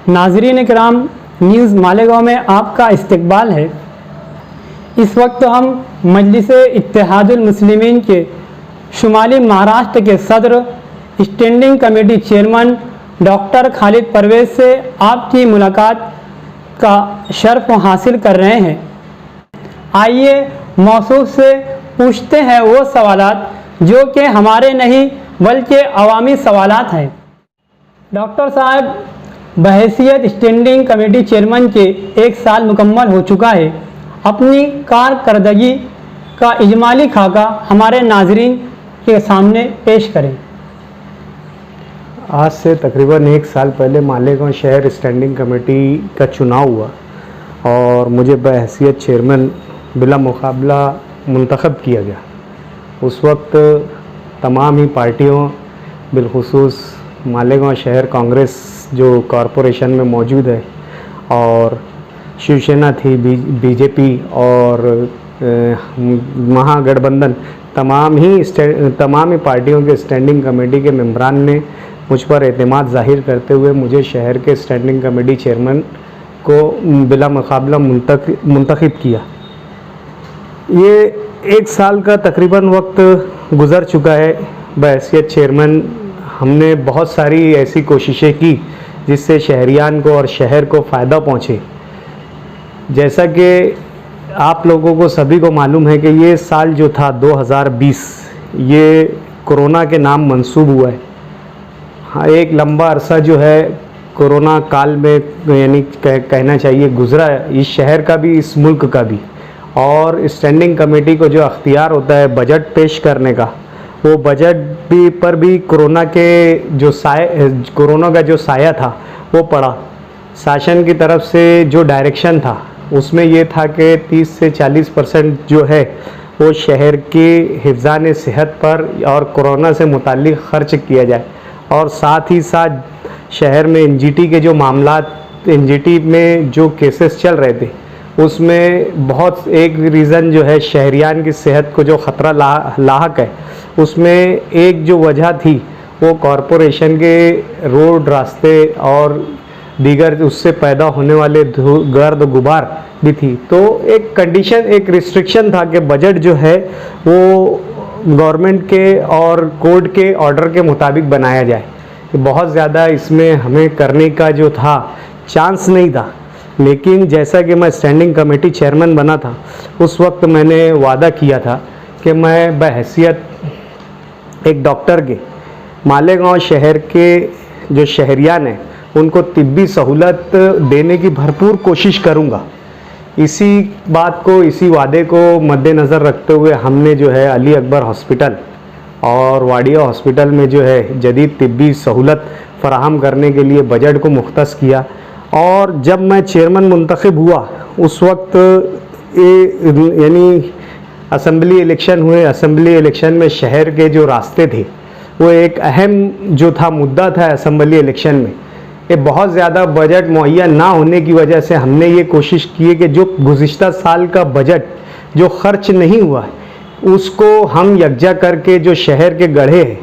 नाज़रीन किराम, न्यूज़ मालेगांव में आपका इस्तकबाल है। इस वक्त हम मजलिस इत्तेहादुल मुस्लिमीन के शुमाली महाराष्ट्र के सदर standing committee chairman doctor Khalid Parvez से आपकी मुलाकात का शर्फ हासिल कर रहे हैं। आइए मौसूफ से पूछते हैं वो सवालात जो कि हमारे नहीं बल्कि अवामी सवालात हैं। डॉक्टर साहब, बहैसियत स्टैंडिंग कमेटी चेयरमैन के 1 साल मुकम्मल हो चुका है। अपनी कारकर्दगी का इजमाली खाका हमारे नाजरीन के सामने पेश करें। आज से तकरीबन 1 साल पहले मालेगांव शहर स्टैंडिंग कमेटी का चुनाव हुआ और मुझे बहैसियत चेयरमैन बिला मुकाबला मुंतखब किया गया। उस वक्त तमाम ही पार्टियों बिलखुसूस मालेगांव शहर कांग्रेस जो कॉरपोरेशन में मौजूद है और शिवसेना थी, बीजेपी और महागठबंधन, तमाम ही पार्टियों के स्टैंडिंग कमेटी के मेंबरान ने मुझ पर एतमाद ज़ाहिर करते हुए मुझे शहर के स्टैंडिंग कमेटी चेयरमैन को बिला मुकाबला मुंतखब किया। ये 1 साल का तकरीबन वक्त गुज़र चुका है। बहैसियत चेयरमैन हमने बहुत सारी ऐसी कोशिशें की जिससे शहरियान को और शहर को फ़ायदा पहुँचे। जैसा कि आप लोगों को सभी को मालूम है कि ये साल जो था 2020, ये कोरोना के नाम मंसूब हुआ है। हाँ, एक लंबा अरसा जो है कोरोना काल में यानी कहना चाहिए गुज़रा है, इस शहर का भी इस मुल्क का भी। और स्टैंडिंग कमेटी को जो अख्तियार होता है बजट पेश करने का, वो बजट पर भी कोरोना का जो साया था वो पड़ा। शासन की तरफ से जो डायरेक्शन था उसमें ये था कि 30 से 40% जो है वो शहर के हिफ़्ज़ान सेहत पर और कोरोना से मुताल्लिक़ ख़र्च किया जाए। और साथ ही साथ शहर में एनजीटी के जो मामलात, एनजीटी में जो केसेस चल रहे थे उसमें बहुत एक रीज़न जो है शहरियान की सेहत को जो ख़तरा लाहक है, उसमें एक जो वजह थी वो कॉरपोरेशन के रोड, रास्ते और दीगर उससे पैदा होने वाले गर्द गुबार भी थी। तो एक कंडीशन, एक रिस्ट्रिक्शन था कि बजट जो है वो गवर्नमेंट के और कोर्ट के ऑर्डर के मुताबिक बनाया जाए। बहुत ज़्यादा इसमें हमें करने का जो था चांस नहीं था। लेकिन जैसा कि मैं स्टैंडिंग कमेटी चेयरमैन बना था, उस वक्त मैंने वादा किया था कि मैं बहैसियत एक डॉक्टर के मालेगांव शहर के जो शहरियान हैं उनको तिब्बी सहूलत देने की भरपूर कोशिश करूंगा। इसी बात को, इसी वादे को मद्देनज़र रखते हुए हमने जो है अली अकबर हॉस्पिटल और वाडिया हॉस्पिटल में जो है जदीद तिब्बी सहूलत फ़राहम करने के लिए बजट को मुख्तस किया। और जब मैं चेयरमैन मुंतखब हुआ उस वक्त यानी असम्बली इलेक्शन हुए। असम्बली इलेक्शन में शहर के जो रास्ते थे वो एक अहम जो था मुद्दा था असम्बली इलेक्शन में। ये बहुत ज़्यादा बजट मुहैया ना होने की वजह से हमने ये कोशिश की है कि जो गुज़िश्ता साल का बजट जो खर्च नहीं हुआ है उसको हम यकजा करके जो शहर के गड्ढे हैं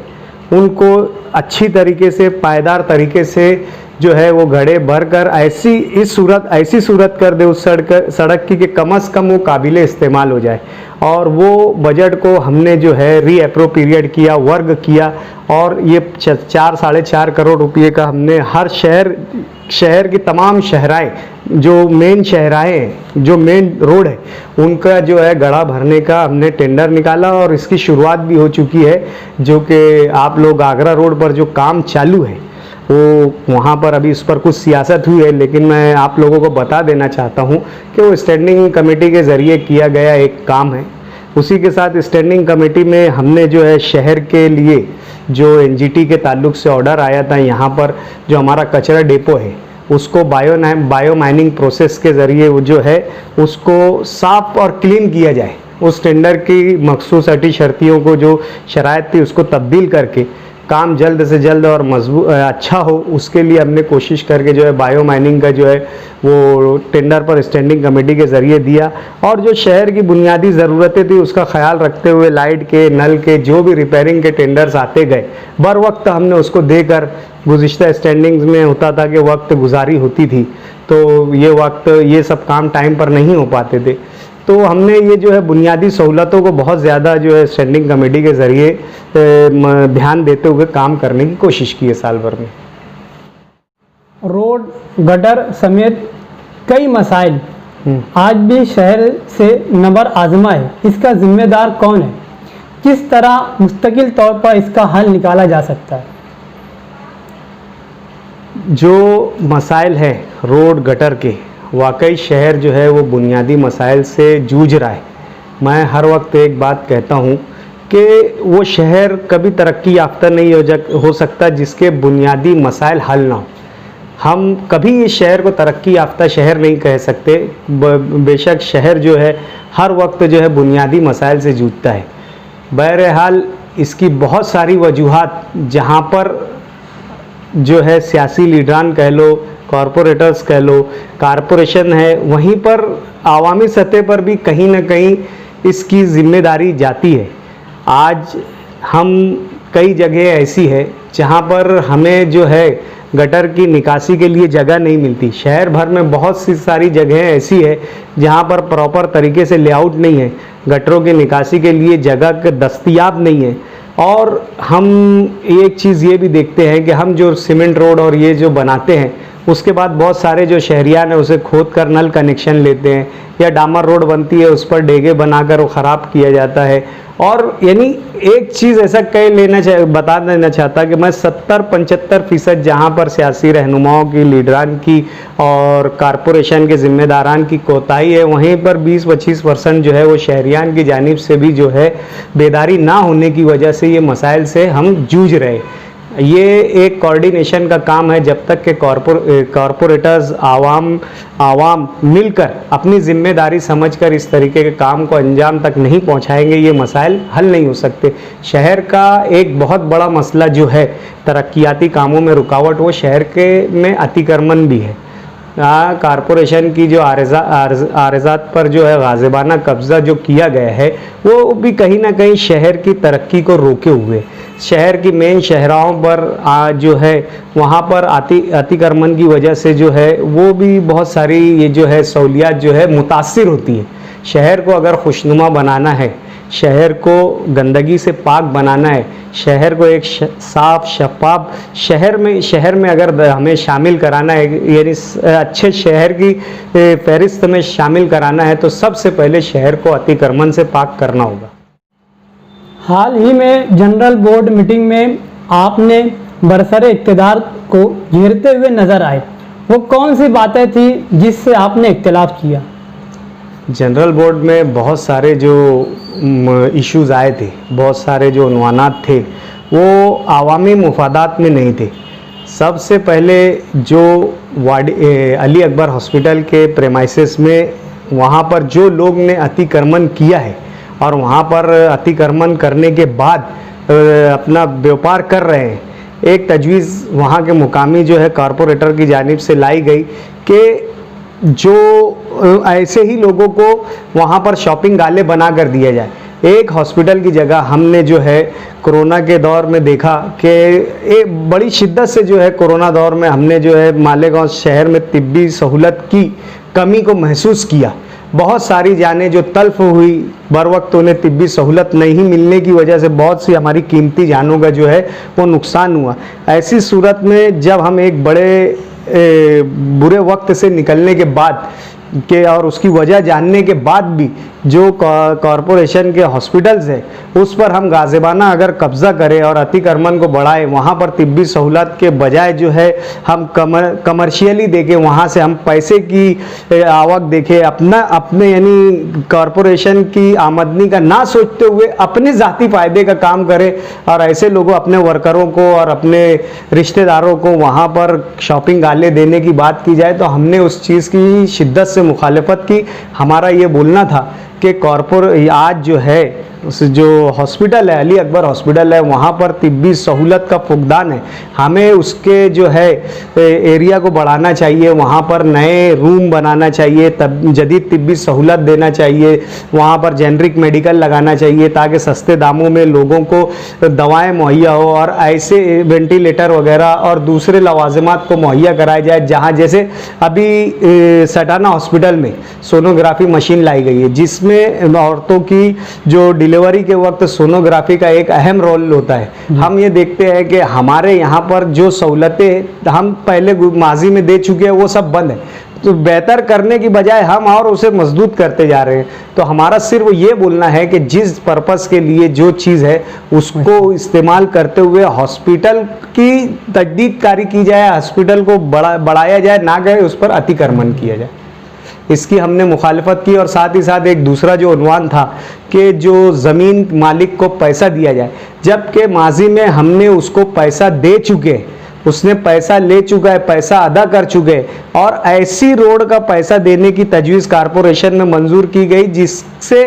उनको अच्छी तरीके से, पायदार तरीके से जो है वो गड्ढे भर कर ऐसी सूरत कर दे उस सड़क की कि कम से कम वो काबिल इस्तेमाल हो जाए। और वो बजट को हमने जो है रीअप्रोप्रिएट किया, वर्ग किया और ये 4-4.5 करोड़ रुपये का हमने हर शहर की तमाम शहराएँ, जो मेन शहराएँ हैं, जो मेन रोड है, उनका जो है गड्ढा भरने का हमने टेंडर निकाला और इसकी शुरुआत भी हो चुकी है। जो कि आप लोग आगरा रोड पर जो काम चालू है वो वहाँ पर अभी इस पर कुछ सियासत हुई है, लेकिन मैं आप लोगों को बता देना चाहता हूँ कि वो स्टैंडिंग कमेटी के ज़रिए किया गया एक काम है। उसी के साथ स्टैंडिंग कमेटी में हमने जो है शहर के लिए जो एनजीटी के ताल्लुक़ से ऑर्डर आया था, यहाँ पर जो हमारा कचरा डिपो है उसको बायो माइनिंग प्रोसेस के ज़रिए वो जो है उसको साफ़ और क्लीन किया जाए। उस टेंडर की मखसूस शर्तियों को जो शराइत थी उसको तब्दील करके काम जल्द से जल्द और मजबूत अच्छा हो, उसके लिए हमने कोशिश करके जो है बायो माइनिंग का जो है वो टेंडर पर स्टैंडिंग कमेटी के ज़रिए दिया, और जो शहर की बुनियादी ज़रूरतें थी उसका ख्याल रखते हुए लाइट के, नल के, जो भी रिपेयरिंग के टेंडर्स आते गए बर वक्त हमने उसको देकर, गुज़िश्ता स्टैंडिंग्स में होता था कि वक्त गुजारी होती थी, तो ये सब काम टाइम पर नहीं हो पाते थे, तो हमने ये जो है बुनियादी सहूलतों को बहुत ज़्यादा जो है स्टैंडिंग कमेटी के ज़रिए ध्यान देते हुए काम करने की कोशिश की है साल भर में। रोड, गटर समेत कई मसाइल आज भी शहर से नबर आजमा है, इसका जिम्मेदार कौन है? किस तरह मुस्तकिल तौर पर इसका हल निकाला जा सकता है? जो मसाइल है रोड गटर के, वाकई शहर जो है वो बुनियादी मसाइल से जूझ रहा है। मैं हर वक्त एक बात कहता हूँ कि वो शहर कभी तरक्की याफ्ता नहीं हो सकता जिसके बुनियादी मसाइल हल ना हो। हम कभी इस शहर को तरक्की याफ्ता शहर नहीं कह सकते। बेशक शहर जो है हर वक्त जो है बुनियादी मसाइल से जूझता है। बहरहाल इसकी बहुत सारी वजूहात, जहाँ पर जो है सियासी लीडरान कह लो, कॉरपोरेटर्स कह लो, कारपोरेशन है, वहीं पर आवामी सतह पर भी कहीं ना कहीं इसकी जिम्मेदारी जाती है। आज हम कई जगह ऐसी है जहाँ पर हमें जो है गटर की निकासी के लिए जगह नहीं मिलती। शहर भर में बहुत सी सारी जगहें ऐसी है जहाँ पर प्रॉपर तरीके से लेआउट नहीं है, गटरों की निकासी के लिए जगह दस्तयाब नहीं है। और हम एक चीज़ ये भी देखते हैं कि हम जो सीमेंट रोड और ये जो बनाते हैं, उसके बाद बहुत सारे जो शहरियान है उसे खोद कर नल कनेक्शन लेते हैं, या डामर रोड बनती है उस पर डेगे बनाकर वो ख़राब किया जाता है। और यानी एक चीज़ ऐसा बता देना चाहता कि मैं 70-75% जहाँ पर सियासी रहनुमाओं की, लीडरान की और कारपोरेशन के ज़िम्मेदारान की कोताही है, वहीं पर 20-25% जो है वो शहरियान की जानिब से भी जो है बेदारी ना होने की वजह से ये मसाइल से हम जूझ रहे। ये एक कोऑर्डिनेशन का काम है। जब तक के कॉरपोरेटर्स, आवाम मिलकर अपनी जिम्मेदारी समझकर इस तरीके के काम को अंजाम तक नहीं पहुंचाएंगे, ये मसाइल हल नहीं हो सकते। शहर का एक बहुत बड़ा मसला जो है तरक्याती कामों में रुकावट, वो शहर के में अतिक्रमण भी है। कारपोरेशन की जो आरज़ात पर जो है गाज़िबाना कब्ज़ा जो किया गया है, वो भी कहीं ना कहीं शहर की तरक्की को रोके हुए, शहर की मेन शहराओं पर जो है वहाँ पर अतिक्रमण की वजह से जो है वो भी बहुत सारी ये जो है सहूलियात जो है मुतासिर होती है। शहर को अगर खुशनुमा बनाना है, शहर को गंदगी से पाक बनाना है, शहर को एक साफ शफाफ शहर में अगर हमें शामिल कराना है, यानी अच्छे शहर की फहरिस्त में शामिल कराना है, तो सबसे पहले शहर को अतिक्रमण से पाक करना होगा। हाल ही में जनरल बोर्ड मीटिंग में आपने बरसरे इक़्तिदार को घेरते हुए नज़र आए, वो कौन सी बातें थी जिससे आपने इख्तिलाफ किया? जनरल बोर्ड में बहुत सारे जो इश्यूज़ आए थे, बहुत सारे जो उन्वानात थे, वो आवामी मुफादात में नहीं थे। सबसे पहले जो अली अकबर हॉस्पिटल के प्रेमाइसेस में वहाँ पर जो लोग ने अतिक्रमण किया है और वहाँ पर अतिक्रमण करने के बाद अपना व्यापार कर रहे हैं, एक तजवीज़ वहाँ के मुकामी जो है कॉरपोरेटर की जानिब से लाई गई कि जो ऐसे ही लोगों को वहाँ पर शॉपिंग गाले बना कर दिया जाए। एक हॉस्पिटल की जगह हमने जो है कोरोना के दौर में देखा कि एक बड़ी शिद्दत से जो है कोरोना दौर में हमने जो है मालेगांव शहर में तिब्बी सहूलत की कमी को महसूस किया। बहुत सारी जानें जो तल्फ हुई, बर वक्त उन्हें तिब्बी सहूलत नहीं मिलने की वजह से बहुत सी हमारी कीमती जानों का जो है वो नुकसान हुआ। ऐसी सूरत में जब हम एक बड़े बुरे वक्त से निकलने के बाद के और उसकी वजह जानने के बाद भी जो कॉरपोरेशन के हॉस्पिटल्स है उस पर हम गाज़िबाना अगर कब्ज़ा करें और अतिक्रमण को बढ़ाएं, वहाँ पर तिब्बी सहूलत के बजाय जो है हम कमर्शियली देखें, वहाँ से हम पैसे की आवक देखें, अपने यानी कॉरपोरेशन की आमदनी का ना सोचते हुए अपने ज़ाती फ़ायदे का काम करें और ऐसे लोगों, अपने वर्करों को और अपने रिश्तेदारों को वहाँ पर शॉपिंग गाले देने की बात की जाए, तो हमने उस चीज़ की शिद्दत से मुखालफत की। हमारा ये बोलना था कि आज जो है जो हॉस्पिटल है, अली अकबर हॉस्पिटल है, वहाँ पर तिब्बी सहूलत का फुकदान है। हमें उसके जो है एरिया को बढ़ाना चाहिए, वहाँ पर नए रूम बनाना चाहिए, तब जदीद तिब्बी सहूलत देना चाहिए, वहाँ पर जेनरिक मेडिकल लगाना चाहिए ताकि सस्ते दामों में लोगों को दवाएं मुहैया हो और ऐसे वेंटिलेटर वगैरह और दूसरे लवाजमात को मुहैया कराया जाए। जहाँ जैसे अभी सटाना हॉस्पिटल में सोनोग्राफी मशीन लाई गई है, जिसमें औरतों की जो डिलीवरी के वक्त सोनोग्राफी का एक अहम रोल होता है। हम ये देखते हैं कि हमारे यहाँ पर जो सहूलतें हम पहले माजी में दे चुके हैं वो सब बंद है, तो बेहतर करने की बजाय हम और उसे मजबूत करते जा रहे हैं। तो हमारा सिर्फ ये बोलना है कि जिस पर्पस के लिए जो चीज़ है उसको इस्तेमाल करते हुए हॉस्पिटल की तजदीदकारी की जाए, हॉस्पिटल को बढ़ाया जाए, ना कि उस पर अतिक्रमण किया जाए। इसकी हमने मुखालफत की। और साथ ही साथ एक दूसरा जो उन्वान था कि जो ज़मीन मालिक को पैसा दिया जाए, जबकि माजी में हमने उसको पैसा दे चुके, उसने पैसा ले चुका है, पैसा अदा कर चुके हैं, और ऐसी रोड का पैसा देने की तजवीज़ कारपोरेशन में मंजूर की गई जिससे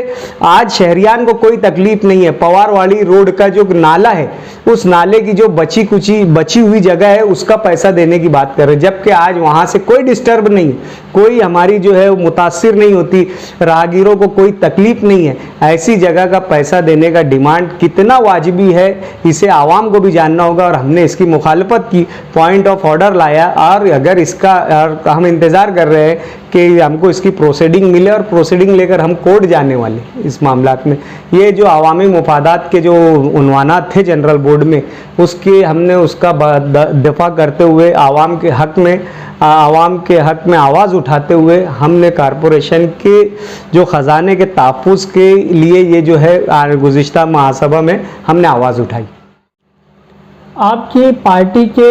आज शहरियान को कोई तकलीफ नहीं है। पवारवाड़ी रोड का जो नाला है, उस नाले की जो बची हुई जगह है उसका पैसा देने की बात कर रहे हैं, जबकि आज वहाँ से कोई डिस्टर्ब नहीं है, कोई हमारी जो है मुतासिर नहीं होती, राहगीरों को कोई तकलीफ नहीं है। ऐसी जगह का पैसा देने का डिमांड कितना वाजिबी है इसे आवाम को भी जानना होगा, और हमने इसकी मुखालफत की, पॉइंट ऑफ ऑर्डर लाया, और अगर इसका हम इंतज़ार कर रहे हैं कि हमको इसकी प्रोसीडिंग मिले, और प्रोसीडिंग लेकर हम कोर्ट जाने वाले इस मामलात में। ये जो अवामी मुफादात के जो उन्वानात थे जनरल बोर्ड में, उसके हमने उसका दफा करते हुए आवाम के हक़ में आवाज़ उठाते हुए हमने कारपोरेशन के जो ख़जाने के तहफ़्फ़ुज़ के लिए ये जो है गुज़िश्ता महासभा में हमने आवाज़ उठाई। आपकी पार्टी के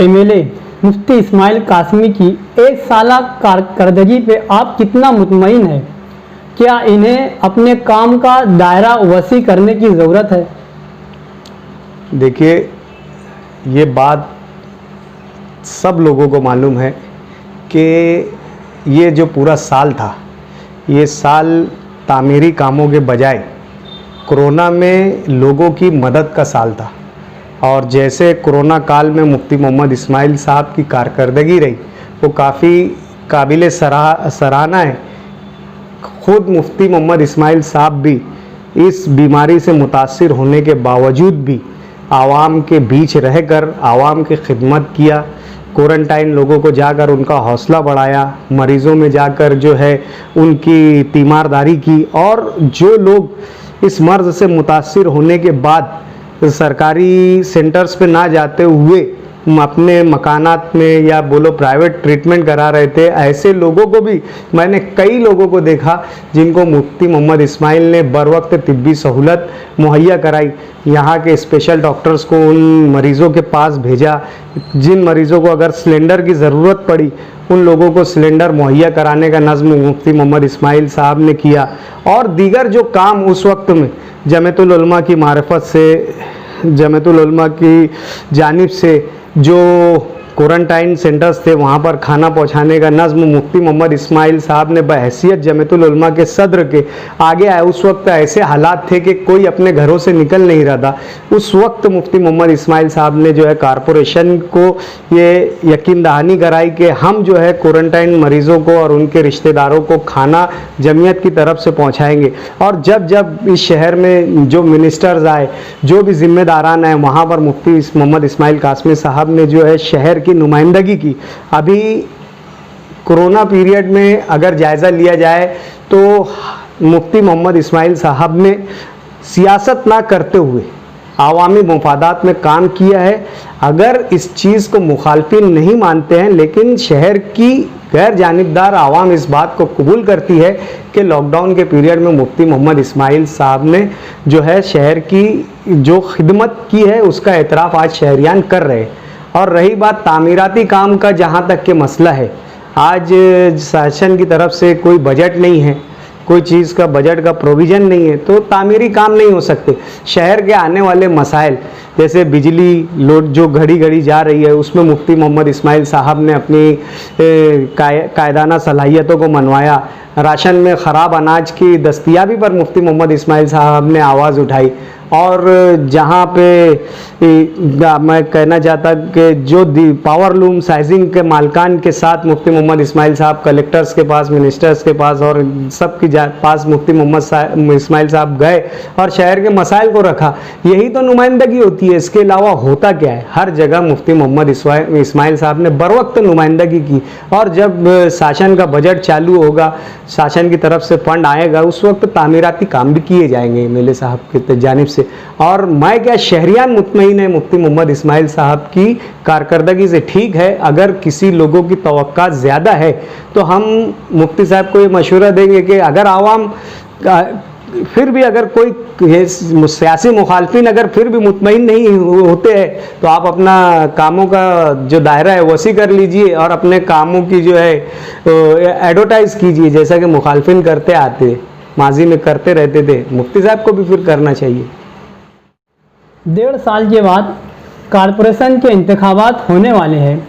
एमएलए मुफ्ती इस्माइल कासमी की एक साला कारकर्दगी पे आप कितना मुतमईन है? क्या इन्हें अपने काम का दायरा वसी करने की ज़रूरत है? देखिए, ये बात सब लोगों को मालूम है कि ये जो पूरा साल था, ये साल तामीरी कामों के बजाय कोरोना में लोगों की मदद का साल था। और जैसे कोरोना काल में मुफ्ती मोहम्मद इस्माइल साहब की कारकर्दगी रही, वो काफ़ी काबिल सराहना है। ख़ुद मुफ्ती मोहम्मद इस्माइल साहब भी इस बीमारी से मुतासिर होने के बावजूद भी आवाम के बीच रहकर आवाम की खिदमत किया, क्वारंटाइन लोगों को जाकर उनका हौसला बढ़ाया, मरीज़ों में जाकर जो है उनकी तीमारदारी की, और जो लोग इस मर्ज़ से मुतासिर होने के बाद सरकारी सेंटर्स पे ना जाते हुए अपने मकानात में या बोलो प्राइवेट ट्रीटमेंट करा रहे थे, ऐसे लोगों को भी मैंने कई लोगों को देखा जिनको मुफ्ती मोहम्मद इस्माइल ने बर वक्त तिब्बी सहूलत मुहैया कराई। यहाँ के स्पेशल डॉक्टर्स को उन मरीज़ों के पास भेजा, जिन मरीज़ों को अगर सिलेंडर की ज़रूरत पड़ी उन लोगों को सिलेंडर मुहैया कराने का नज़्म मुफ्ती मोहम्मद इस्माइल साहब ने किया। और दीगर जो काम उस वक्त में जमीयतुल उलमा की मारिफत से, जमीयतुल उलमा की जानिब से जो क्वारंटाइन सेंटर्स थे वहाँ पर खाना पहुँचाने का नज़्म मुफ्ती मोहम्मद इस्माइल साहब ने बहैसियत जमीयतुल उलमा के सदर के आगे आए। उस वक्त ऐसे हालात थे कि कोई अपने घरों से निकल नहीं रहा था। उस वक्त मुफ्ती मोहम्मद इस्माइल साहब ने जो है कारपोरेशन को ये यकीन दहानी कराई कि हम जो है क्वारंटाइन मरीज़ों को और उनके रिश्तेदारों को खाना जमीयत की तरफ से पहुँचाएँगे। और जब जब इस शहर में जो मिनिस्टर्स आए, जो भी जिम्मेदारान आए, वहाँ पर मुफ्ती मोहम्मद इस्माइल कासमी साहब ने जो है शहर की नुमाइंदगी की। अभी कोरोना पीरियड में अगर जायज़ा लिया जाए तो मुफ्ती मोहम्मद इस्माइल साहब ने सियासत ना करते हुए आवामी मुफादात में काम किया है। अगर इस चीज़ को मुखालफिन नहीं मानते हैं, लेकिन शहर की गैर जानिबदार आवाम इस बात को कबूल करती है कि लॉकडाउन के पीरियड में मुफ्ती मोहम्मद इस्माइल साहब ने जो है शहर की जो खिदमत की है उसका एतराफ़ आज शहरियान कर रहे हैं। और रही बात तामीराती काम का, जहाँ तक के मसला है, आज शासन की तरफ से कोई बजट नहीं है, कोई चीज़ का बजट का प्रोविज़न नहीं है तो तामीरी काम नहीं हो सकते। शहर के आने वाले मसाइल जैसे बिजली लोड जो घड़ी घड़ी जा रही है, उसमें मुफ्ती मोहम्मद इस्माइल साहब ने अपनी कायदाना सलाहियतों को मनवाया। राशन में ख़राब अनाज की दस्तयाबी पर मुफ्ती मोहम्मद इस्माइल साहब ने आवाज़ उठाई। और जहाँ पे मैं कहना चाहता कि जो पावर लूम साइजिंग के मालकान के साथ मुफ्ती मोहम्मद इस्माइल साहब कलेक्टर्स के पास, मिनिस्टर्स के पास और सबके पास मुफ्ती मोहम्मद इस्माइल साहब गए और शहर के मसाइल को रखा। यही तो नुमाइंदगी होती है। इसके अलावा होता क्या है? हर जगह मुफ्ती मोहम्मद इस्माइल साहब ने बर वक्त नुमाइंदगी की। और जब शासन का बजट चालू होगा, शासन की तरफ से फंड आएगा, उस वक्त तामीराती काम भी किए जाएंगे एमएलए साहब की जानिब से। और मैं क्या, शहरियान मुतमईन है मुफ्ती मोहम्मद इस्माइल साहब की कारकर्दगी से। ठीक है, अगर किसी लोगों की तवक्का ज़्यादा है तो हम मुफ्ती साहब को ये मशवरा देंगे कि अगर आवाम फिर भी अगर कोई सियासी मुखालफिन अगर फिर भी मुतमईन नहीं होते हैं तो आप अपना कामों का जो दायरा है वसी कर लीजिए और अपने कामों की जो है एडवर्टाइज़ कीजिए, जैसा कि मुखालफिन करते आते, माजी में करते रहते थे। मुफ्ती साहब को भी फिर करना चाहिए। 1.5 साल के बाद कारपोरेशन के इंतखाबात होने वाले हैं।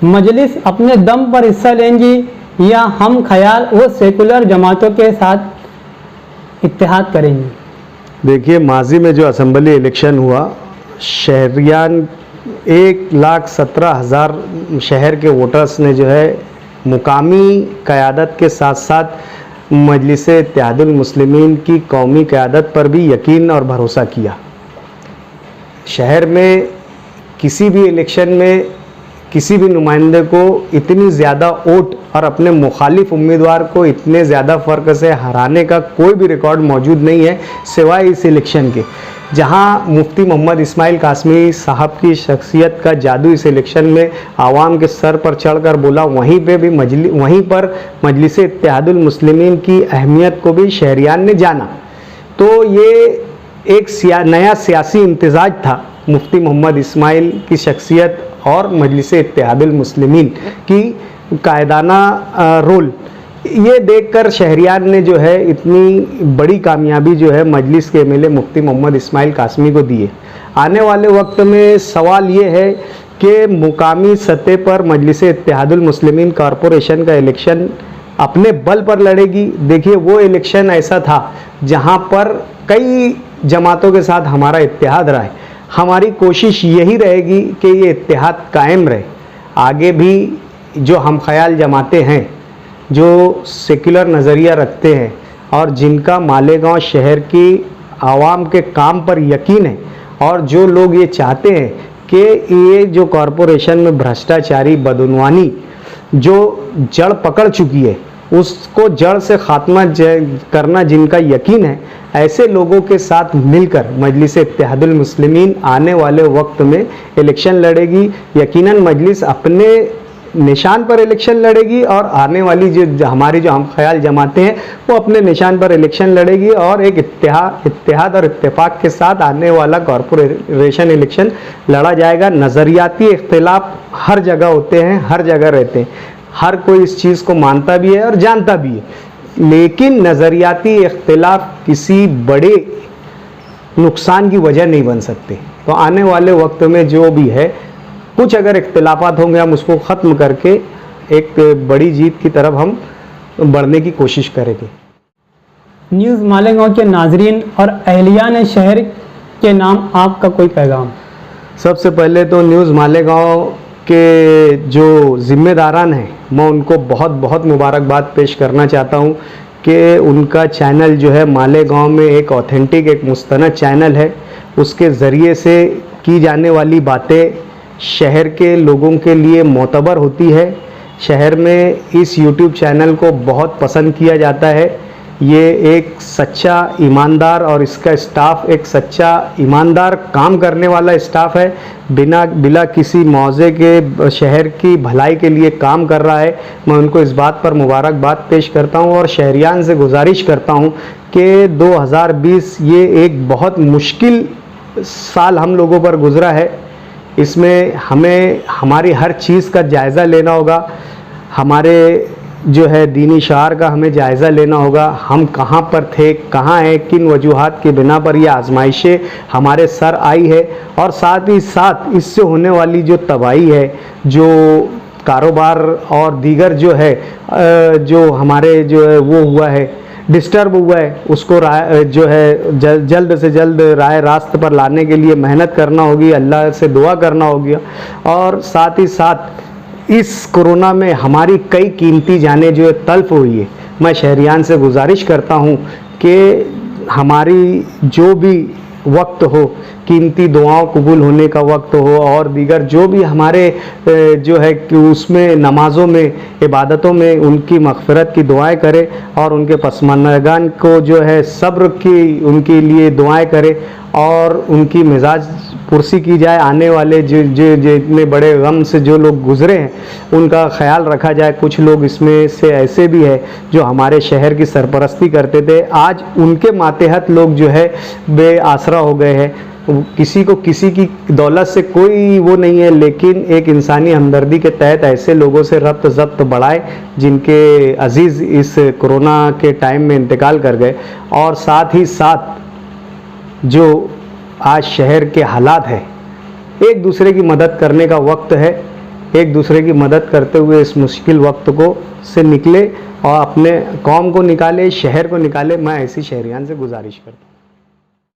मजलिस अपने दम पर हिस्सा लेंगी या हम ख्याल व सेकुलर जमातों के साथ इत्तेहाद करेंगी? देखिए, माजी में जो असम्बली इलेक्शन हुआ, शहरियान 1,17,000 शहर के वोटर्स ने जो है मुकामी क़यादत के साथ साथ मजलिस इत्तेहादुल मुस्लिमीन की कौमी क़यादत पर भी यकीन और भरोसा किया। शहर में किसी भी इलेक्शन में किसी भी नुमाइंदे को इतनी ज़्यादा वोट और अपने मुखालिफ उम्मीदवार को इतने ज़्यादा फ़र्क से हराने का कोई भी रिकॉर्ड मौजूद नहीं है सिवाय इस इलेक्शन के, जहां मुफ्ती मोहम्मद इस्माइल कासमी साहब की शख्सियत का जादू इस इलेक्शन में आवाम के सर पर चढ़कर बोला। वहीं पर मजलिस इत्तेहादुल मुस्लिमीन की अहमियत को भी शहरियान ने जाना। तो ये एक नया सियासी इम्तिजाज था मुफ्ती मोहम्मद इस्माइल की शख्सियत और मजलिस इत्तेहादुल मुस्लिमीन की कायदाना रोल। ये देखकर शहरियान ने जो है इतनी बड़ी कामयाबी जो है मजलिस के एमएलए मुफ्ती मोहम्मद इस्माइल कासमी को दी है। आने वाले वक्त में सवाल ये है कि मुकामी सतह पर मजलिस इत्तेहादुल मुस्लिमीन कॉरपोरेशन का इलेक्शन अपने बल पर लड़ेगी। देखिए, वो इलेक्शन ऐसा था जहाँ पर कई जमातों के साथ हमारा इत्तेहाद रहा है। हमारी कोशिश यही रहेगी कि ये इत्तेहाद कायम रहे। आगे भी जो हम ख्याल जमाते हैं, जो सेकुलर नज़रिया रखते हैं और जिनका मालेगांव शहर की आवाम के काम पर यकीन है और जो लोग ये चाहते हैं कि ये जो कॉरपोरेशन में भ्रष्टाचारी बदउनवानी जो जड़ पकड़ चुकी है उसको जड़ से ख़ात्मा करना जिनका यकीन है, ऐसे लोगों के साथ मिलकर मजलिस इत्तेहादुल मुस्लिमीन आने वाले वक्त में इलेक्शन लड़ेगी। यकीनन मजलिस अपने निशान पर इलेक्शन लड़ेगी और आने वाली जो हम ख्याल जमाते हैं वो अपने निशान पर इलेक्शन लड़ेगी और एक इत्तेहाद और इत्तेफाक के साथ आने वाला कॉरपोरेशन इलेक्शन लड़ा जाएगा। नज़रियाती इख्तिलाफ हर जगह होते हैं, हर जगह रहते हैं, हर कोई इस चीज़ को मानता भी है और जानता भी है, लेकिन नज़रियाती इख्तिलाफ किसी बड़े नुकसान की वजह नहीं बन सकते। तो आने वाले वक्त में जो भी है, कुछ अगर इख्तिलाफात होंगे हम उसको ख़त्म करके एक बड़ी जीत की तरफ हम बढ़ने की कोशिश करेंगे। न्यूज़ मालेगांव के नाजरीन और अहलियान शहर के नाम आपका कोई पैगाम? सबसे पहले तो न्यूज़ मालेगांव के जो ज़िम्मेदारान हैं मैं उनको बहुत बहुत मुबारकबाद पेश करना चाहता हूं कि उनका चैनल जो है मालेगांव में एक ऑथेंटिक, एक मुस्तनद चैनल है। उसके ज़रिए से की जाने वाली बातें शहर के लोगों के लिए मोतबर होती है। शहर में इस YouTube चैनल को बहुत पसंद किया जाता है। ये एक सच्चा ईमानदार और इसका स्टाफ एक सच्चा ईमानदार काम करने वाला स्टाफ है। बिला किसी मौजे के शहर की भलाई के लिए काम कर रहा है। मैं उनको इस बात पर मुबारकबाद पेश करता हूं और शहरियान से गुजारिश करता हूं कि 2020 ये एक बहुत मुश्किल साल हम लोगों पर गुजरा है। इसमें हमें हमारी हर चीज़ का जायज़ा लेना होगा। हमारे जो है दीनी शार का हमें जायज़ा लेना होगा। हम कहाँ पर थे, कहाँ हैं, किन वजूहात के बिना पर ये आजमाइशें हमारे सर आई है, और साथ ही साथ इससे होने वाली जो तबाही है, जो कारोबार और दीगर जो है जो हमारे जो है वो हुआ है, डिस्टर्ब हुआ है, उसको जो है जल्द से जल्द राह रास्त पर लाने के लिए मेहनत करना होगी, अल्लाह से दुआ करना होगी। और साथ ही साथ इस कोरोना में हमारी कई कीमती जानें जो है तल्फ हुई है। मैं शहरियान से गुजारिश करता हूँ कि हमारी जो भी वक्त हो, कीमती दुआओं कबूल होने का वक्त हो, और दीगर जो भी हमारे जो है कि उसमें नमाज़ों में, इबादतों में उनकी मग़फ़िरत की दुआएं करें, और उनके पसमानदान को जो है सब्र की उनके लिए दुआएं करें, और उनकी मिजाज पुरसी की जाए। आने वाले जो इतने बड़े गम से जो लोग गुज़रे हैं उनका ख़याल रखा जाए। कुछ लोग इसमें से ऐसे भी है जो हमारे शहर की सरपरस्ती करते थे, आज उनके मातहत लोग जो है बेआसरा हो गए हैं। किसी को किसी की दौलत से कोई वो नहीं है, लेकिन एक इंसानी हमदर्दी के तहत ऐसे लोगों से रब्त ज़ब्त बढ़ाए जिनके अजीज़ इस कोरोना के टाइम में इंतकाल कर गए। और साथ ही साथ जो आज शहर के हालात है, एक दूसरे की मदद करने का वक्त है। एक दूसरे की मदद करते हुए इस मुश्किल वक्त को से निकले और अपने कौम को निकाले, शहर को निकाले। मैं ऐसी शहरियान से गुजारिश करता हूँ।